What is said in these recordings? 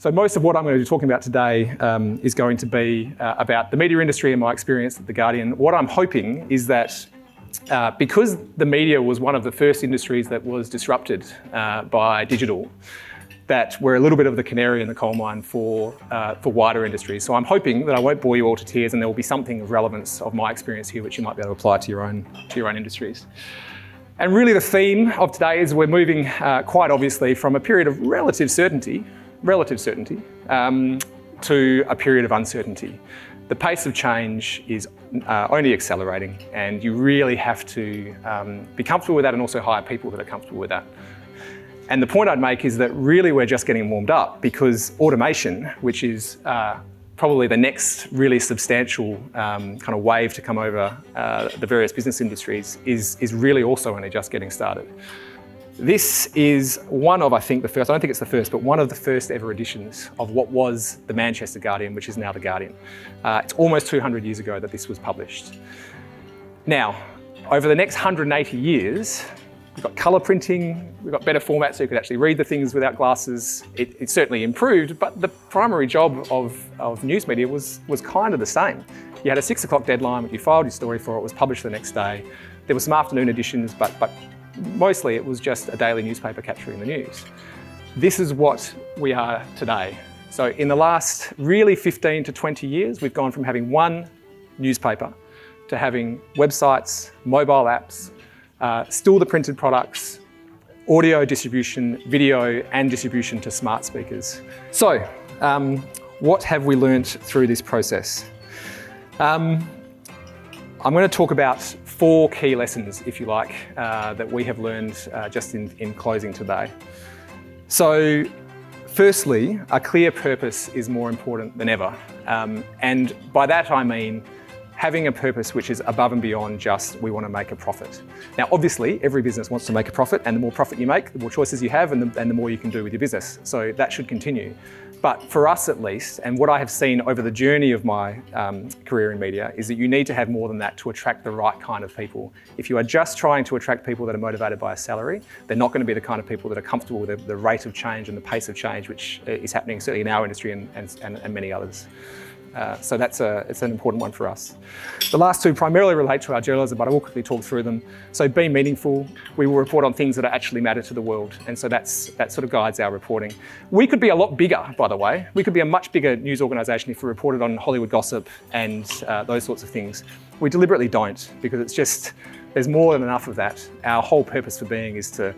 So most of what I'm going to be talking about today is going to be about the media industry and my experience at The Guardian. What I'm hoping is that because the media was one of the first industries that was disrupted by digital, that we're a little bit of the canary in the coal mine for wider industries. So I'm hoping that I won't bore you all to tears and there will be something of relevance of my experience here which you might be able to apply to your own industries. And really the theme of today is we're moving quite obviously from a period of relative certainty to a period of uncertainty. The pace of change is only accelerating and you really have to be comfortable with that and also hire people that are comfortable with that. And the point I'd make is that really we're just getting warmed up because automation, which is probably the next really substantial kind of wave to come over the various business industries, is really also only just getting started. This is one of, I think, the first, I don't think it's the first, but one of the first ever editions of what was the Manchester Guardian, which is now The Guardian. It's almost 200 years ago that this was published. Now, over the next 180 years, we've got colour printing, we've got better formats so you could actually read the things without glasses. It certainly improved, but the primary job of news media was kind of the same. You had a 6 o'clock deadline, you filed your story for it, was published the next day. There were some afternoon editions, but mostly it was just a daily newspaper capturing the news. This is what we are today. So in the last really 15 to 20 years, we've gone from having one newspaper to having websites, mobile apps, still the printed products, audio distribution, video and distribution to smart speakers. So what have we learnt through this process? I'm going to talk about 4 key lessons, if you like, that we have learned just in closing today. So firstly, a clear purpose is more important than ever. And by that I mean having a purpose which is above and beyond just we want to make a profit. Now obviously every business wants to make a profit, and the more profit you make, the more choices you have and the more you can do with your business. So that should continue. But for us at least, and what I have seen over the journey of my career in media, is that you need to have more than that to attract the right kind of people. If you are just trying to attract people that are motivated by a salary, they're not going to be the kind of people that are comfortable with the rate of change and the pace of change which is happening certainly in our industry and many others. So it's an important one for us. The last 2 primarily relate to our journalism, but I will quickly talk through them. So be meaningful. We will report on things that actually matter to the world, and so that sort of guides our reporting. We could be a lot bigger, by the way. We could be a much bigger news organisation if we reported on Hollywood gossip and those sorts of things. We deliberately don't, because it's just, there's more than enough of that. Our whole purpose for being is to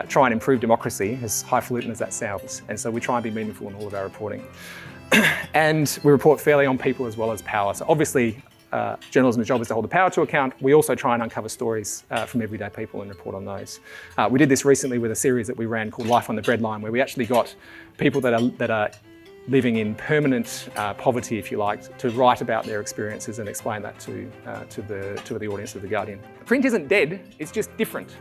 try and improve democracy, as highfalutin as that sounds, and so we try and be meaningful in all of our reporting. And we report fairly on people as well as power. So obviously, journalism's job is to hold the power to account. We also try and uncover stories from everyday people and report on those. We did this recently with a series that we ran called Life on the Breadline, where we actually got people that are living in permanent poverty, if you like, to write about their experiences and explain that to the audience of The Guardian. Print isn't dead, it's just different.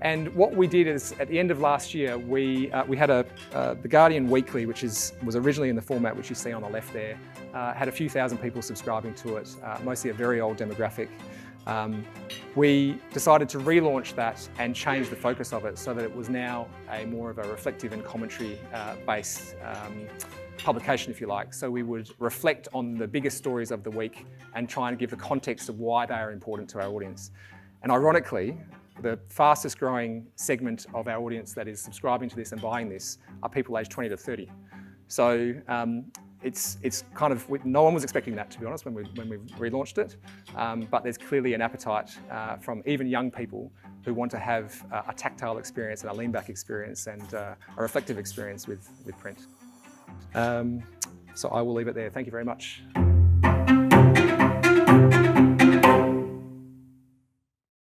And what we did is, at the end of last year, we had The Guardian Weekly, which was originally in the format which you see on the left there, had a few thousand people subscribing to it, mostly a very old demographic. We decided to relaunch that and change the focus of it so that it was now a more of a reflective and commentary based publication, if you like. So we would reflect on the biggest stories of the week and try and give the context of why they are important to our audience. And ironically, the fastest growing segment of our audience that is subscribing to this and buying this are people aged 20 to 30. So it's kind of, no one was expecting that, to be honest, when we relaunched it. But there's clearly an appetite from even young people who want to have a tactile experience and a lean back experience and a reflective experience with print. So I will leave it there. Thank you very much.